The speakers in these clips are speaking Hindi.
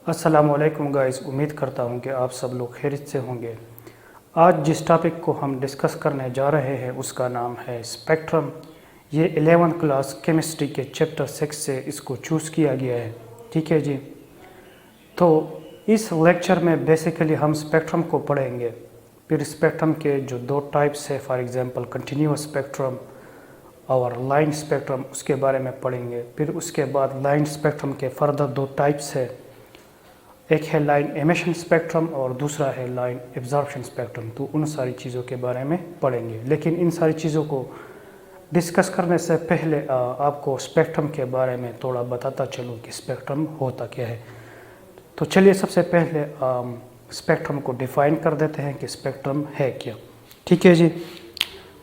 अस्सलामुअलैकुम गाइस, उम्मीद करता हूँ कि आप सब लोग खैरियत से होंगे। आज जिस टॉपिक को हम डिस्कस करने जा रहे हैं उसका नाम है स्पेक्ट्रम। ये 11th क्लास केमिस्ट्री के चैप्टर 6 से इसको चूज़ किया गया है। ठीक है जी। तो इस लेक्चर में बेसिकली हम स्पेक्ट्रम को पढ़ेंगे। फिर स्पेक्ट्रम के जो दो टाइप्स है, फॉर एग्जांपल कंटिन्यूअस स्पेक्ट्रम और लाइन स्पेक्ट्रम, उसके बारे में पढ़ेंगे। फिर उसके बाद लाइन स्पेक्ट्रम के फर्दर दो टाइप्स है, एक है लाइन एमिशन स्पेक्ट्रम और दूसरा है लाइन एब्जॉर्प्शन स्पेक्ट्रम। तो उन सारी चीज़ों के बारे में पढ़ेंगे। लेकिन इन सारी चीज़ों को डिस्कस करने से पहले आपको स्पेक्ट्रम के बारे में थोड़ा बताता चलूँ कि स्पेक्ट्रम होता क्या है। तो चलिए सबसे पहले स्पेक्ट्रम को डिफ़ाइन कर देते हैं कि स्पेक्ट्रम है क्या। ठीक है जी।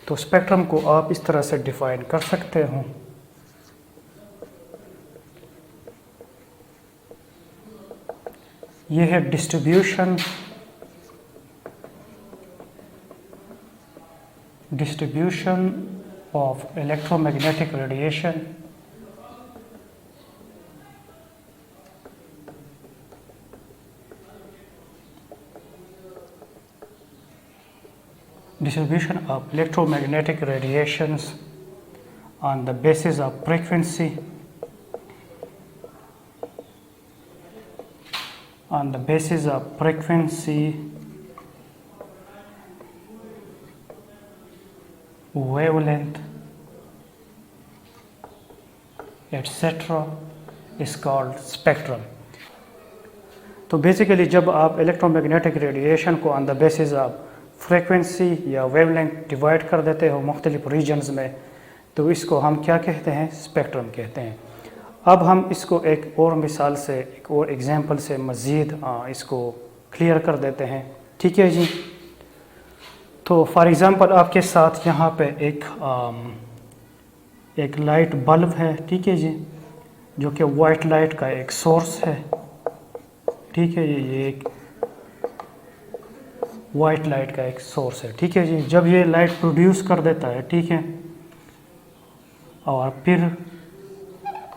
तो स्पेक्ट्रम को आप इस तरह से डिफ़ाइन कर सकते हो। ये है distribution of electromagnetic radiation on the basis of frequency, wavelength, etc. is called spectrum. तो बेसिकली जब आप इलेक्ट्रोमैग्नेटिक रेडिएशन को on the basis of frequency या वेवलेंथ डिवाइड कर देते हो मुख्तलिफ रीजन्स में, तो इसको हम क्या कहते हैं? स्पेक्ट्रम कहते हैं। अब हम इसको एक और मिसाल से, एक और एग्जांपल से मज़ीद इसको क्लियर कर देते हैं। ठीक है जी। तो फॉर एग्ज़ाम्पल आपके साथ यहाँ पे एक लाइट बल्ब है। ठीक है जी, जो कि वाइट लाइट का एक सोर्स है। ठीक है, ये एक वाइट लाइट का एक सोर्स है। ठीक है जी। जब ये लाइट प्रोड्यूस कर देता है, ठीक है, और फिर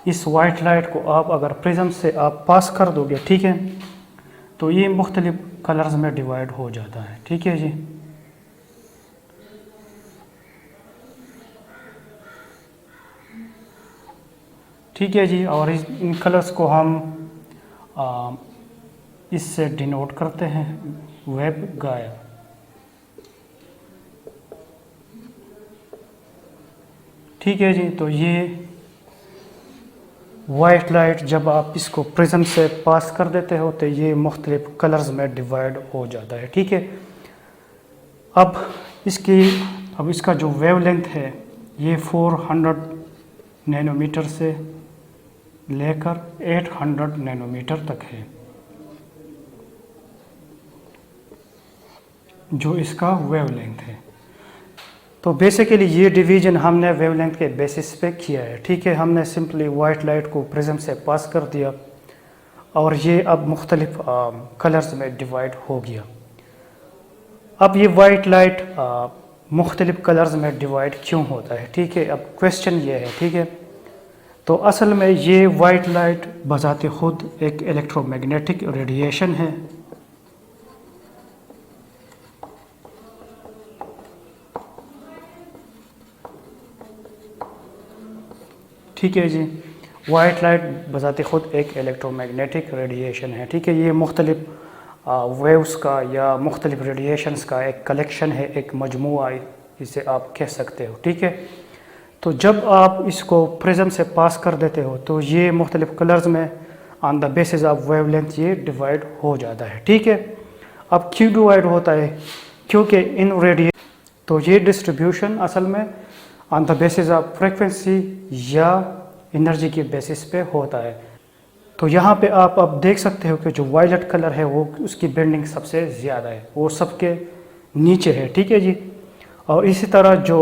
इस वाइट लाइट को आप अगर प्रिज्म से आप पास कर दोगे, ठीक है, तो ये मुख्तलिफ कलर्स में डिवाइड हो जाता है। ठीक है जी। ठीक है जी। और इन कलर्स को हम इससे डिनोट करते हैं वेव गाइड। ठीक है जी। तो ये वाइट लाइट जब आप इसको प्रिज्म से पास कर देते हो तो ये मुख्तलिफ कलर्स में डिवाइड हो जाता है। ठीक है। अब इसका जो वेवलेंथ है ये 400 नैनोमीटर से लेकर 800 नैनोमीटर तक है, जो इसका वेवलेंथ है। तो बेसिकली ये डिवीजन हमने वेवलेंथ के बेसिस पे किया है। ठीक है। हमने सिंपली वाइट लाइट को प्रिज्म से पास कर दिया और ये अब मुख्तलिफ कलर्स में डिवाइड हो गया। अब ये वाइट लाइट मुख्तलिफ कलर्स में डिवाइड क्यों होता है? ठीक है। अब क्वेश्चन ये है। ठीक है। तो असल में ये वाइट लाइट बजाते खुद एक इलेक्ट्रोमैग्नेटिक रेडिएशन है। ठीक है जी। वाइट लाइट बजाते खुद एक इलेक्ट्रोमैग्नेटिक रेडिएशन है। ठीक है। ये मुख्तलिफ वेव्स का या मुख्तलिफ रेडिएशंस का एक कलेक्शन है, एक मजमुआ, इसे आप कह सकते हो। ठीक है। तो जब आप इसको प्रिज्म से पास कर देते हो तो ये मुख्तलिफ कलर्स में on the basis of wavelength ये डिवाइड हो जाता है। ठीक है। अब क्यों डिवाइड होता है? क्योंकि इन रेडिएशन, तो ये डिस्ट्रीब्यूशन असल में on the basis of frequency या एनर्जी के बेसिस पे होता है। तो यहाँ पे आप अब देख सकते हो कि जो वायलेट कलर है वो उसकी बेंडिंग सबसे ज़्यादा है, वो सबके नीचे है। ठीक है जी। और इसी तरह जो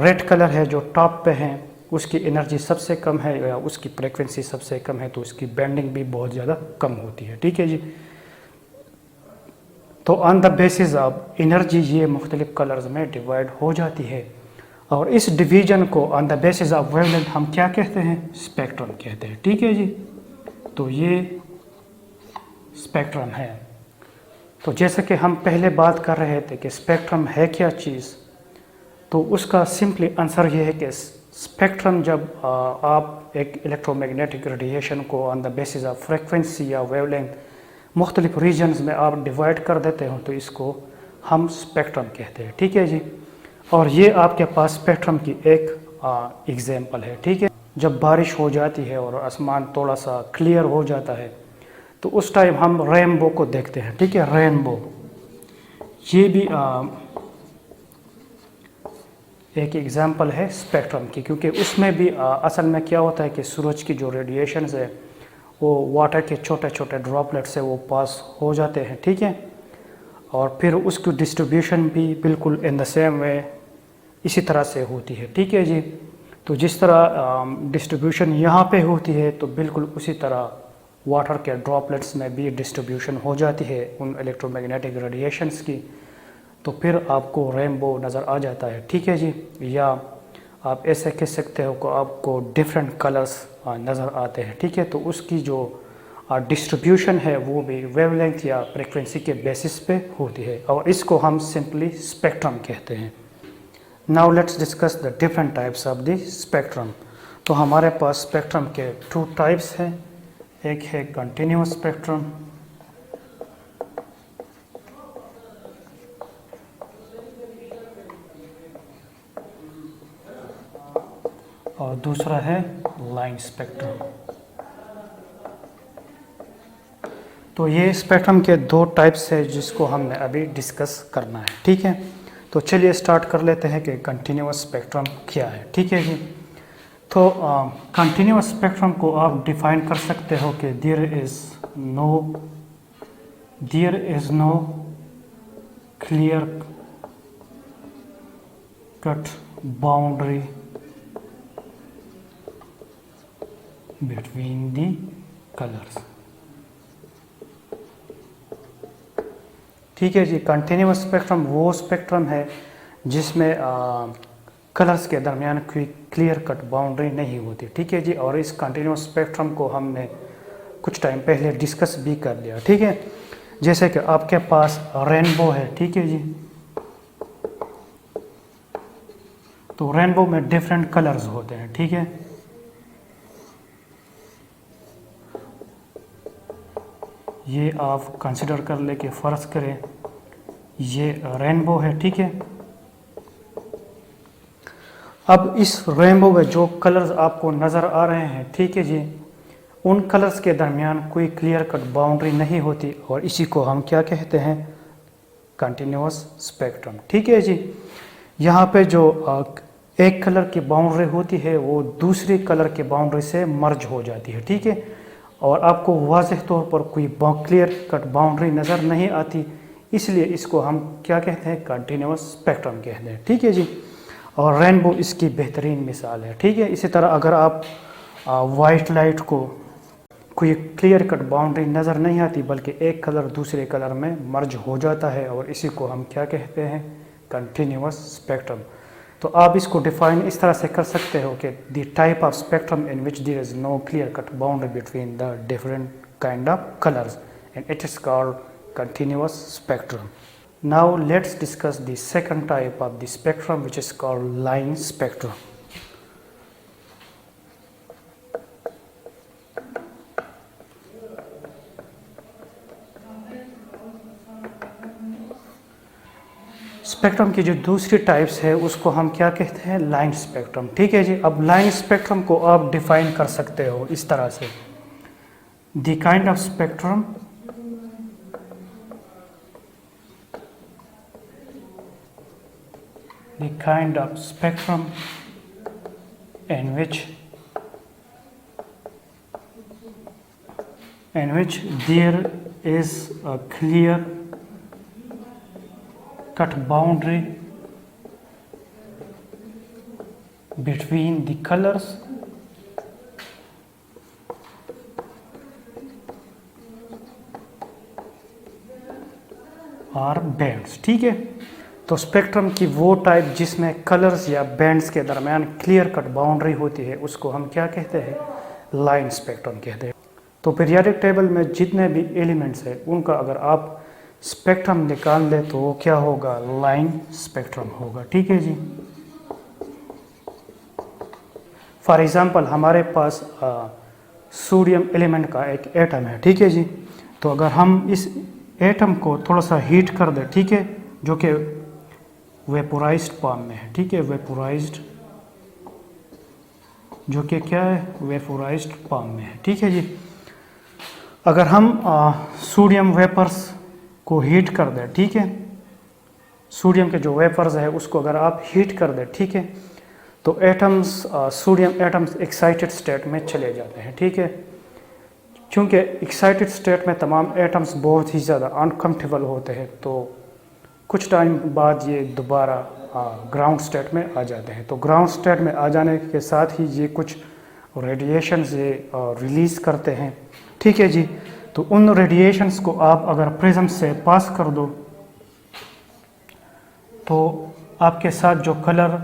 रेड कलर है जो टॉप पे है उसकी एनर्जी सबसे कम है या उसकी फ्रीक्वेंसी सबसे कम है, तो उसकी बेंडिंग भी बहुत ज़्यादा कम होती है। ठीक है जी। तो on the basis of energy ये मुख्तलिफ कलर्स में डिवाइड हो जाती है। और इस डिवीजन को on the basis of wavelength हम क्या कहते हैं? स्पेक्ट्रम कहते हैं। ठीक है जी। तो ये स्पेक्ट्रम है। तो जैसे कि हम पहले बात कर रहे थे कि स्पेक्ट्रम है क्या चीज़, तो उसका सिंपली आंसर ये है कि स्पेक्ट्रम जब आप एक इलेक्ट्रोमैग्नेटिक रेडिएशन को on the basis of frequency या वेवलेंथ मुख्तलिफ रीजन्स में आप डिवाइड कर देते हो तो इसको हम स्पेक्ट्रम कहते हैं। ठीक है जी। और ये आपके पास स्पेक्ट्रम की एक एग्जांपल है। ठीक है, जब बारिश हो जाती है और आसमान थोड़ा सा क्लियर हो जाता है तो उस टाइम हम रेनबो को देखते हैं। ठीक है, रेनबो ये भी एक एग्जांपल है स्पेक्ट्रम की, क्योंकि उसमें भी असल में क्या होता है कि सूरज की जो रेडिएशंस है वो वाटर के छोटे छोटे ड्रॉपलेट से वो पास हो जाते हैं। ठीक है, और फिर उसकी डिस्ट्रीब्यूशन भी बिल्कुल इन द सेम वे इसी तरह से होती है। ठीक है जी। तो जिस तरह डिस्ट्रीब्यूशन यहाँ पे होती है तो बिल्कुल उसी तरह वाटर के ड्रॉपलेट्स में भी डिस्ट्रीब्यूशन हो जाती है उन इलेक्ट्रोमैग्नेटिक रेडिएशंस की, तो फिर आपको रेनबो नज़र आ जाता है। ठीक है जी। या आप ऐसे कह सकते हो कि आपको डिफरेंट कलर्स नज़र आते हैं। ठीक है, तो उसकी जो डिस्ट्रीब्यूशन है वो भी वेवलेंथ या फ्रीक्वेंसी के बेसिस पे होती है और इसको हम सिंपली स्पेक्ट्रम कहते हैं। Now let's discuss the different types of the spectrum. तो हमारे पास स्पेक्ट्रम के 2 टाइप्स हैं, एक है कंटिन्यूअस स्पेक्ट्रम और दूसरा है लाइन स्पेक्ट्रम। तो ये स्पेक्ट्रम के 2 टाइप्स है जिसको हमने अभी डिस्कस करना है। ठीक है, तो चलिए स्टार्ट कर लेते हैं कि कंटिन्यूअस स्पेक्ट्रम क्या है। ठीक है जी। तो कंटिन्यूअस स्पेक्ट्रम को आप डिफाइन कर सकते हो कि there is no clear cut boundary between the colours. ठीक है जी। कंटिन्यूअस स्पेक्ट्रम वो स्पेक्ट्रम है जिसमें कलर्स के दरमियान कोई क्लियर कट बाउंड्री नहीं होती। ठीक है जी। और इस कंटिन्यूअस स्पेक्ट्रम को हमने कुछ टाइम पहले डिस्कस भी कर लिया। ठीक है, जैसे कि आपके पास रेनबो है। ठीक है जी। तो रेनबो में डिफरेंट कलर्स होते हैं। ठीक है, ये आप कंसिडर कर ले कि फ़र्ज़ करें ये रेनबो है। ठीक है, अब इस रेनबो में जो कलर्स आपको नज़र आ रहे हैं, ठीक है जी, उन कलर्स के दरमियान कोई क्लियर कट बाउंड्री नहीं होती और इसी को हम क्या कहते हैं, कंटिन्यूअस स्पेक्ट्रम। ठीक है जी। यहाँ पे जो एक कलर की बाउंड्री होती है वो दूसरी कलर के बाउंड्री से मर्ज हो जाती है। ठीक है, और आपको वाज़ेह तौर पर कोई क्लियर कट बाउंड्री नज़र नहीं आती, इसलिए इसको हम क्या कहते हैं, कंटिन्यूअस स्पेक्ट्रम कहते हैं। ठीक है जी। और रेनबो इसकी बेहतरीन मिसाल है। ठीक है, इसी तरह अगर आप वाइट लाइट को कोई क्लियर कट बाउंड्री नज़र नहीं आती बल्कि एक कलर दूसरे कलर में मर्ज हो जाता है और इसी को हम क्या कहते हैं, कंटिन्यूअस स्पेक्ट्रम। तो आप इसको डिफाइन इस तरह से कर सकते हो कि the type of spectrum in which there is no clear cut boundary between the different kind of colours and it is called continuous spectrum. Now let's discuss the second type of the spectrum, which is called line spectrum. Spectrum की जो दूसरी टाइप्स है उसको हम क्या कहते हैं, लाइन स्पेक्ट्रम। ठीक है जी। अब लाइन स्पेक्ट्रम को आप डिफाइन कर सकते हो इस तरह से, the kind of spectrum the kind of spectrum in which there is a clear cut boundary between the colors or bands। ठीक है, तो स्पेक्ट्रम की वो टाइप जिसमें कलर्स या बैंड्स के दरमियान क्लियर कट बाउंड्री होती है उसको हम क्या कहते हैं, लाइन स्पेक्ट्रम कहते हैं। तो पीरियोडिक टेबल में जितने भी एलिमेंट्स हैं उनका अगर आप स्पेक्ट्रम निकाल लें तो वो क्या होगा, लाइन स्पेक्ट्रम होगा। ठीक है जी। फॉर एग्जांपल हमारे पास सोडियम एलिमेंट का एक एटम है। ठीक है जी। तो अगर हम इस एटम को थोड़ा सा हीट कर दें, ठीक है, जो कि वेपोराइज्ड फॉर्म में है। ठीक है, वेपोराइज्ड, जो कि क्या है, वेपोराइज्ड फॉर्म में है। ठीक है जी। अगर हम सोडियम वेपर्स को हीट कर दें, ठीक है, सोडियम के जो वेपर्स है उसको अगर आप हीट कर दें, ठीक है, तो atoms, sodium atoms excited state में चले जाते हैं। ठीक है, क्योंकि एक्साइटेड स्टेट में तमाम एटम्स बहुत ही ज़्यादा अनकम्फर्टेबल होते हैं, तो कुछ टाइम बाद ये दोबारा ग्राउंड स्टेट में आ जाते हैं। तो ग्राउंड स्टेट में आ जाने के साथ ही ये कुछ रेडिएशंस ये रिलीज़ करते हैं। ठीक है जी। तो उन रेडिएशंस को आप अगर प्रिज्म से पास कर दो तो आपके साथ जो कलर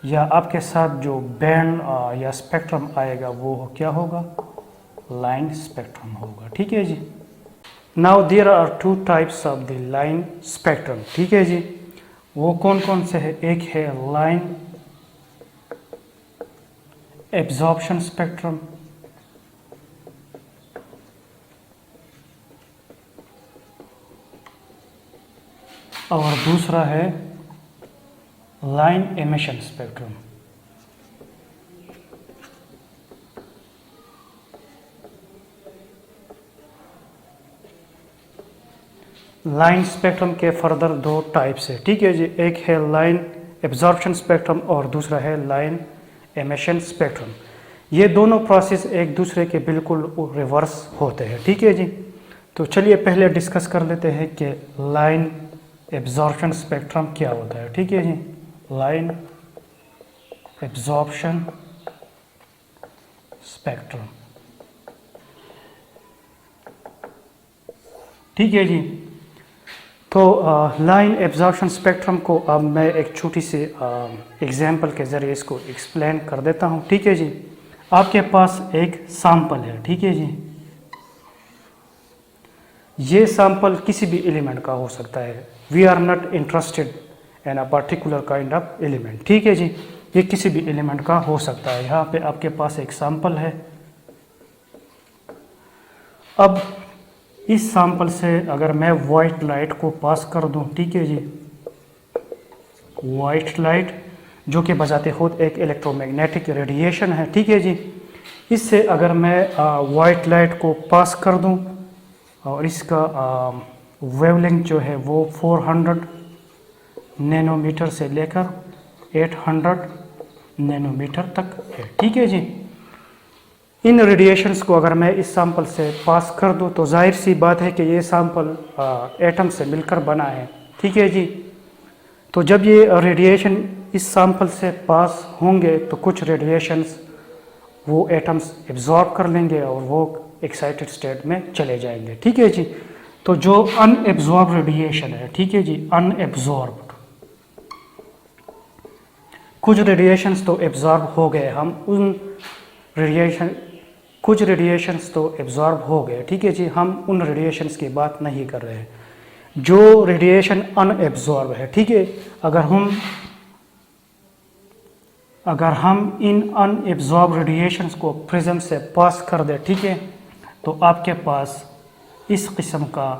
या आपके साथ जो बैंड या स्पेक्ट्रम आएगा वो क्या होगा, लाइन स्पेक्ट्रम होगा। ठीक है जी। Now there are two types of the line spectrum. ठीक है जी। वो कौन कौन से है, एक है लाइन एब्जॉर्प्शन स्पेक्ट्रम, और दूसरा है line emission spectrum. Line spectrum के फर्दर दो टाइप्स है। ठीक है जी। एक है लाइन एब्जॉर्प्शन स्पेक्ट्रम और दूसरा है लाइन एमिशन स्पेक्ट्रम। ये दोनों प्रोसेस एक दूसरे के बिल्कुल रिवर्स होते हैं। ठीक है जी। तो चलिए पहले डिस्कस कर लेते हैं कि लाइन एब्जॉर्प्शन स्पेक्ट्रम क्या होता है। ठीक है जी। Line absorption spectrum. ठीक है जी। तो लाइन एब्जॉर्प्शन स्पेक्ट्रम को अब मैं एक छोटी सी एग्जांपल के ज़रिए इसको एक्सप्लेन कर देता हूँ। ठीक है जी। आपके पास एक सैंपल है। ठीक है जी। ये सैंपल किसी भी एलिमेंट का हो सकता है। We are not interested in a particular kind of element. ठीक है जी। ये किसी भी एलिमेंट का हो सकता है। यहाँ पे आपके पास एक सैंपल है। अब इस सैंपल से अगर मैं वाइट लाइट को पास कर दूं, ठीक है जी, वाइट लाइट जो कि बजाते खुद एक इलेक्ट्रोमैग्नेटिक रेडिएशन है। ठीक है जी। इससे अगर मैं वाइट लाइट को पास कर दूं और इसका वेवलेंथ जो है वो 400 नैनोमीटर से लेकर 800 नैनोमीटर तक है। ठीक है जी। इन रेडिएशंस को अगर मैं इस सैंपल से पास कर दूं तो जाहिर सी बात है कि ये सैंपल एटम से मिलकर बना है। ठीक है जी। तो जब ये रेडिएशन इस सैंपल से पास होंगे तो कुछ रेडिएशंस वो एटम्स एब्जॉर्ब कर लेंगे और वो एक्साइटेड स्टेट में चले जाएंगे। ठीक है जी। तो जो अनएब्जॉर्ब रेडिएशन है, ठीक है जी, अनएब्जॉर्ब्ड, कुछ रेडिएशंस तो एब्जॉर्ब हो गए, हम उन कुछ रेडिएशंस तो एब्जॉर्ब हो गए। ठीक है जी। हम उन रेडिएशंस की बात नहीं कर रहे हैं जो रेडिएशन अनएब्जॉर्ब है। ठीक है। अगर हम इन अनएब्जॉर्ब रेडिएशंस को प्रिज्म से पास कर दें, ठीक है, तो आपके पास इस किस्म का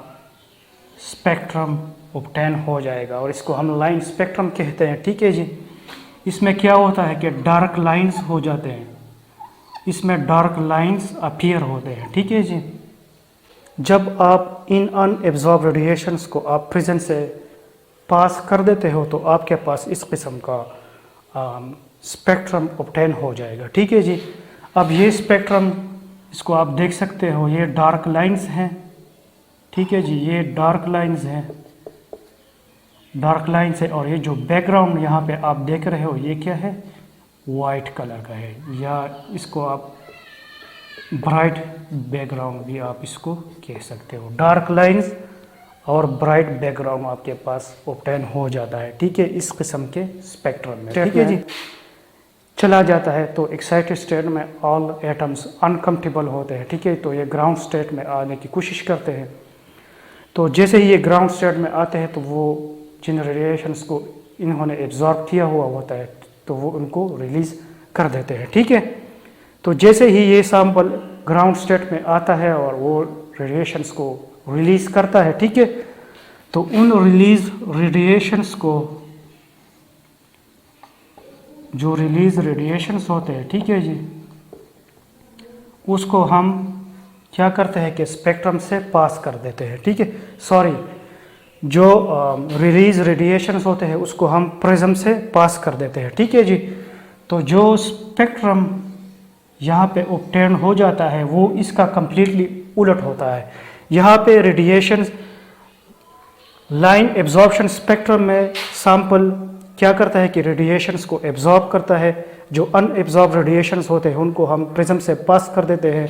स्पेक्ट्रम ऑब्टेन हो जाएगा और इसको हम लाइन स्पेक्ट्रम कहते हैं। ठीक है जी। इसमें क्या होता है कि डार्क लाइंस हो जाते हैं, इसमें डार्क लाइंस अपीयर होते हैं। ठीक है जी। जब आप इन अनएब्जॉर्ब रेडिएशंस को आप प्रिज्म से पास कर देते हो तो आपके पास इस किस्म का स्पेक्ट्रम ऑब्टेन हो जाएगा। ठीक है जी। अब ये स्पेक्ट्रम, इसको आप देख सकते हो, ये डार्क लाइंस हैं। ठीक है जी। ये डार्क लाइंस हैं, डार्क लाइंस है, और ये जो बैकग्राउंड यहाँ पे आप देख रहे हो ये क्या है, वाइट कलर का है, या इसको आप ब्राइट बैकग्राउंड भी आप इसको कह सकते हो। डार्क लाइंस और ब्राइट बैकग्राउंड आपके पास ऑब्टेन हो जाता है। ठीक है, इस किस्म के स्पेक्ट्रम में। ठीक है जी। चला जाता है तो एक्साइटेड स्टेट में ऑल एटम्स अनकम्फर्टेबल होते हैं, ठीक है। तो ये ग्राउंड स्टेट में आने की कोशिश करते हैं। तो जैसे ही ये ग्राउंड स्टेट में आते हैं तो वो जिन रेडिएशंस को इन्होंने एब्जॉर्ब किया हुआ होता है तो वो उनको रिलीज़ कर देते हैं, ठीक है। तो जैसे ही ये सैंपल ग्राउंड स्टेट में आता है और वो रेडिएशंस को रिलीज़ करता है, ठीक है, तो उन रिलीज रेडिएशंस को, जो रिलीज रेडिएशंस होते हैं, ठीक है जी, उसको हम क्या करते हैं कि स्पेक्ट्रम से पास कर देते हैं, ठीक है। सॉरी, जो रिलीज रेडिएशंस होते हैं उसको हम प्रिज्म से पास कर देते हैं, ठीक है जी। तो जो स्पेक्ट्रम यहाँ पे ऑब्टेन हो जाता है वो इसका कंप्लीटली उलट होता है। यहाँ पे रेडिएशंस लाइन एब्जॉर्प्शन स्पेक्ट्रम में सैंपल क्या करता है कि रेडिएशंस को एब्जॉर्ब करता है। जो अनएब्जॉर्ब रेडिएशंस होते हैं उनको हम प्रिज्म से पास कर देते हैं,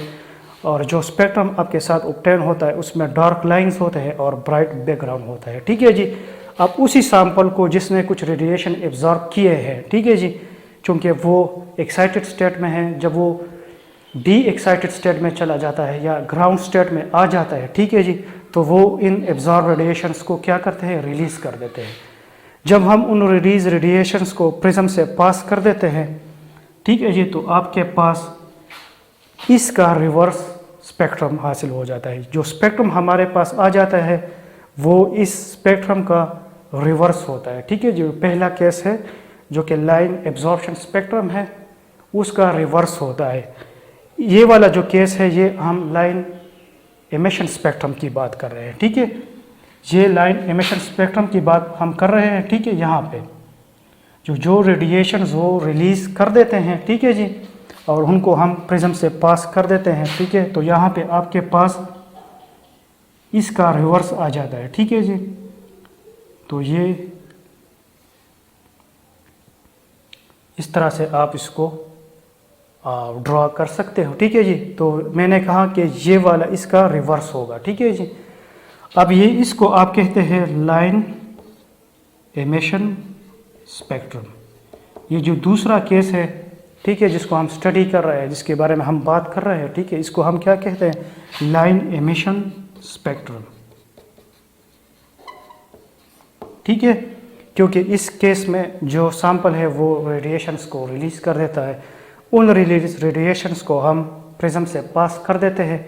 और जो स्पेक्ट्रम आपके साथ ऑब्टेन होता है उसमें डार्क लाइंस होते हैं और ब्राइट बैकग्राउंड होता है, ठीक है जी। अब उसी सैंपल को जिसने कुछ रेडिएशन एब्जॉर्ब किए हैं, ठीक है जी, चूँकि वो एक्साइटेड स्टेट में है, जब वो डी एक्साइटेड स्टेट में चला जाता है या ग्राउंड स्टेट में आ जाता है, ठीक है जी, तो वो इन एब्जॉर्ब रेडिएशंस को क्या करते हैं, रिलीज़ कर देते हैं। जब हम उन रिलीज रेडिएशंस को प्रिज्म से पास कर देते हैं, ठीक है जी, तो आपके पास इसका रिवर्स स्पेक्ट्रम हासिल हो जाता है। जो स्पेक्ट्रम हमारे पास आ जाता है वो इस स्पेक्ट्रम का रिवर्स होता है, ठीक है। जो पहला केस है जो कि लाइन एब्जॉर्प्शन स्पेक्ट्रम है उसका रिवर्स होता है। ये वाला जो केस है ये हम लाइन एमिशन स्पेक्ट्रम की बात कर रहे हैं, ठीक है। ये लाइन एमिशन स्पेक्ट्रम की बात हम कर रहे हैं, ठीक है। यहाँ पे जो रेडिएशन वो रिलीज़ कर देते हैं, ठीक है जी, और उनको हम प्रिज्म से पास कर देते हैं, ठीक है। तो यहाँ पे आपके पास इसका रिवर्स आ जाता है, ठीक है जी। तो ये इस तरह से आप इसको ड्रॉ कर सकते हो, ठीक है जी। तो मैंने कहा कि ये वाला इसका रिवर्स होगा, ठीक है जी। अब ये इसको आप कहते हैं लाइन एमिशन स्पेक्ट्रम। ये जो दूसरा केस है, ठीक है, जिसको हम स्टडी कर रहे हैं, जिसके बारे में हम बात कर रहे हैं, ठीक है, इसको हम क्या कहते हैं, लाइन एमिशन स्पेक्ट्रम, ठीक है। क्योंकि इस केस में जो सैंपल है वो रेडिएशंस को रिलीज़ कर देता है, उन रिलीज रेडिएशंस को हम प्रिज्म से पास कर देते हैं,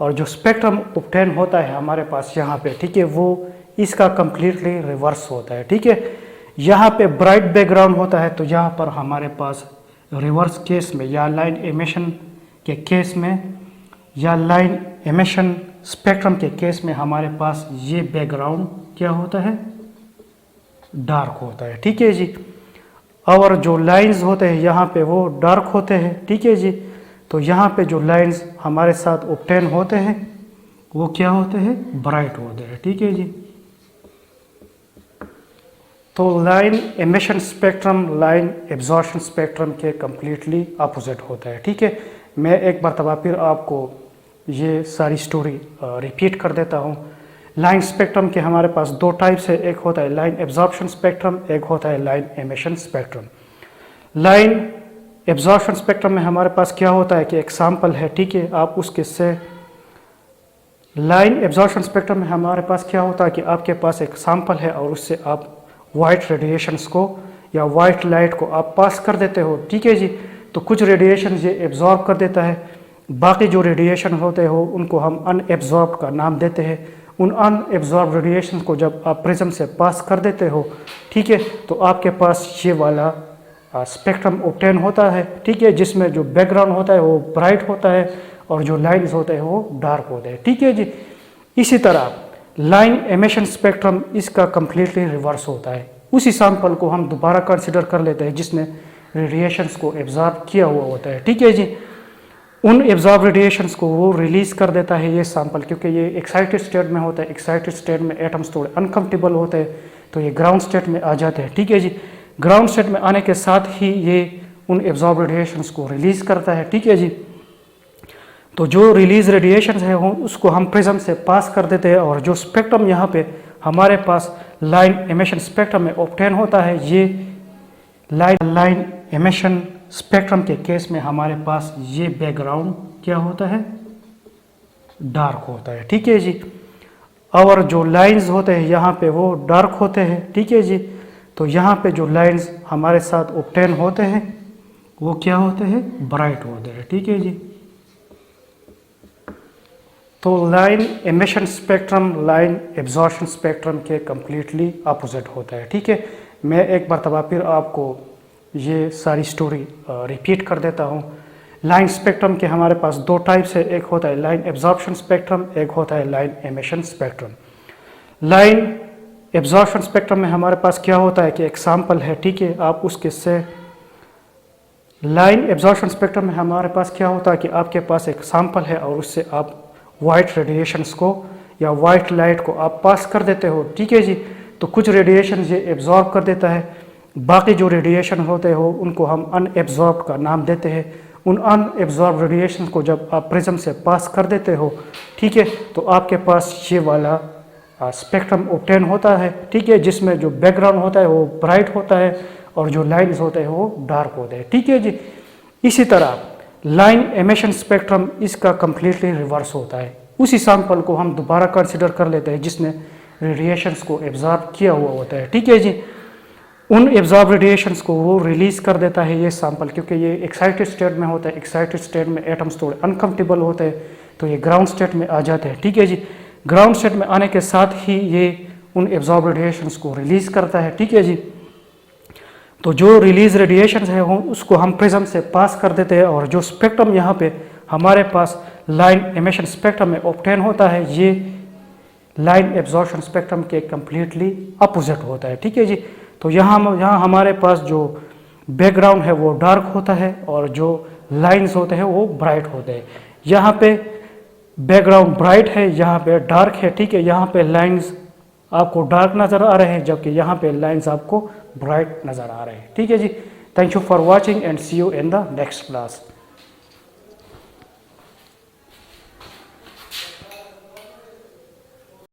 और जो स्पेक्ट्रम ऑब्टेन होता है हमारे पास यहाँ पे, ठीक है, वो इसका कम्प्लीटली रिवर्स होता है, ठीक है। यहाँ पे ब्राइट बैकग्राउंड होता है, तो यहाँ पर हमारे पास रिवर्स केस में या लाइन एमिशन के केस में या लाइन एमिशन स्पेक्ट्रम के केस में हमारे पास ये बैकग्राउंड क्या होता है, डार्क होता है, ठीक है जी। और जो लाइंस होते हैं यहाँ पे वो डार्क होते हैं, ठीक है जी। तो यहाँ पे जो लाइंस हमारे साथ ऑब्टेन होते हैं वो क्या होते हैं, ब्राइट होते हैं, ठीक है जी। तो line emission spectrum line absorption spectrum के कम्प्लीटली अपोजिट होता है, ठीक है। मैं एक मरतबा फिर आपको ये सारी स्टोरी रिपीट कर देता हूँ। लाइन स्पेक्ट्रम के हमारे पास दो टाइप्स है, एक होता है लाइन एब्जॉर्प्शन स्पेक्ट्रम, एक होता है line emission spectrum. Line absorption spectrum में हमारे पास क्या होता है कि एक सैंपल है, ठीक है, आप उसके से लाइन एब्जॉर्प्शन स्पेक्ट्रम में हमारे पास क्या होता है कि आपके पास एक सैंपल है और उससे आप वाइट रेडिएशंस को या वाइट लाइट को आप पास कर देते हो, ठीक है जी। तो कुछ रेडिएशन ये एब्जॉर्ब कर देता है, बाकी जो रेडिएशन होते हो उनको हम अनएब्जॉर्ब का नाम देते हैं। उन अनएब्जॉर्ब रेडिएशन को जब आप प्रिज्म से पास कर देते हो, ठीक है, तो आपके पास ये वाला स्पेक्ट्रम ऑब्टेन होता है, ठीक है, जिसमें जो बैकग्राउंड होता है वो ब्राइट होता है और जो लाइन्स होते हैं वो डार्क होते हैं, ठीक है जी। इसी तरह लाइन एमिशन स्पेक्ट्रम इसका कम्प्लीटली रिवर्स होता है। उसी सैंपल को हम दोबारा कंसिडर कर लेते हैं जिसने रेडिएशंस को एब्जॉर्ब किया हुआ होता है, ठीक है जी। उन एब्जॉर्ब रेडिएशंस को वो रिलीज़ कर देता है ये सैंपल, क्योंकि ये एक्साइटेड स्टेट में होता है। एक्साइटेड स्टेट में एटम्स थोड़े अनकम्फर्टेबल होते हैं, तो ये ग्राउंड स्टेट में आ जाते हैं, ठीक है जी। ग्राउंड स्टेट में आने के साथ ही ये उन एब्जॉर्ब रेडिएशंस को रिलीज़ करता है, ठीक है जी। तो जो रिलीज रेडिएशन है उसको हम प्रिज्म से पास कर देते हैं, और जो स्पेक्ट्रम यहाँ पे हमारे पास लाइन एमिशन स्पेक्ट्रम में ऑब्टेन होता है, ये लाइन एमिशन स्पेक्ट्रम के केस में हमारे पास ये बैकग्राउंड क्या होता है, डार्क होता है, ठीक है जी। और जो लाइंस होते हैं यहाँ पे वो डार्क होते हैं, ठीक है जी। तो यहाँ पे जो लाइंस हमारे साथ ऑब्टेन होते हैं वो क्या होते हैं, ब्राइट होते हैं, ठीक है जी। तो line emission spectrum line absorption spectrum के कम्प्लीटली अपोजिट होता है, ठीक है। मैं एक मरतबा फिर आपको ये सारी स्टोरी रिपीट कर देता हूँ। लाइन स्पेक्ट्रम के हमारे पास दो टाइप्स है, एक होता है लाइन एब्जॉर्प्शन स्पेक्ट्रम, एक होता है line emission spectrum. Line absorption spectrum में हमारे पास क्या होता है कि एक सैंपल है, ठीक है, आप उसके से लाइन एब्जॉर्प्शन स्पेक्ट्रम में हमारे पास क्या होता है कि आपके पास एक सैंपल है और उससे आप वाइट रेडिएशंस को या वाइट लाइट को आप पास कर देते हो, ठीक है जी। तो कुछ रेडिएशन ये एब्जॉर्ब कर देता है, बाकी जो रेडिएशन होते हो उनको हम अनएब्जॉर्ब का नाम देते हैं। उन अनएब्जॉर्ब रेडिएशन को जब आप प्रिज्म से पास कर देते हो, ठीक है, तो आपके पास ये वाला स्पेक्ट्रम ऑब्टेन होता है, ठीक है, जिसमें जो बैकग्राउंड होता है वो ब्राइट होता है और जो लाइन्स होते हैं वो डार्क होते हैं, ठीक है जी। इसी तरह लाइन एमिशन स्पेक्ट्रम इसका कम्प्लीटली रिवर्स होता है। उसी सैंपल को हम दोबारा कंसिडर कर लेते हैं जिसने रेडिएशंस को एब्जॉर्ब किया हुआ होता है, ठीक है जी। उन एब्जॉर्ब रेडिएशंस को वो रिलीज कर देता है ये सैंपल, क्योंकि ये एक्साइटेड स्टेट में होता है। एक्साइटेड स्टेट में एटम्स थोड़े अनकम्फर्टेबल होते हैं तो ये ग्राउंड स्टेट में आ जाते हैं, ठीक है जी। ग्राउंड स्टेट में आने के साथ ही ये उन एब्जॉर्ब रेडिएशंस को रिलीज करता है, ठीक है जी। तो जो रिलीज रेडिएशन है उसको हम प्रिज्म से पास कर देते हैं और जो स्पेक्ट्रम यहाँ पे हमारे पास लाइन एमिशन स्पेक्ट्रम में ऑब्टेन होता है ये लाइन एब्जॉर्प्शन स्पेक्ट्रम के कम्प्लीटली अपोजिट होता है, ठीक है जी। तो यहाँ हमारे पास जो बैकग्राउंड है वो डार्क होता है और जो लाइंस होते हैं वो ब्राइट होते हैं। यहाँ पे बैकग्राउंड ब्राइट है, यहाँ पे डार्क है, ठीक है। यहाँ पे लाइंस आपको डार्क नज़र आ रहे हैं जबकि यहाँ पे लाइंस आपको ब्राइट नज़र आ रहे हैं, ठीक है जी। Thank you for watching and see you in the next class.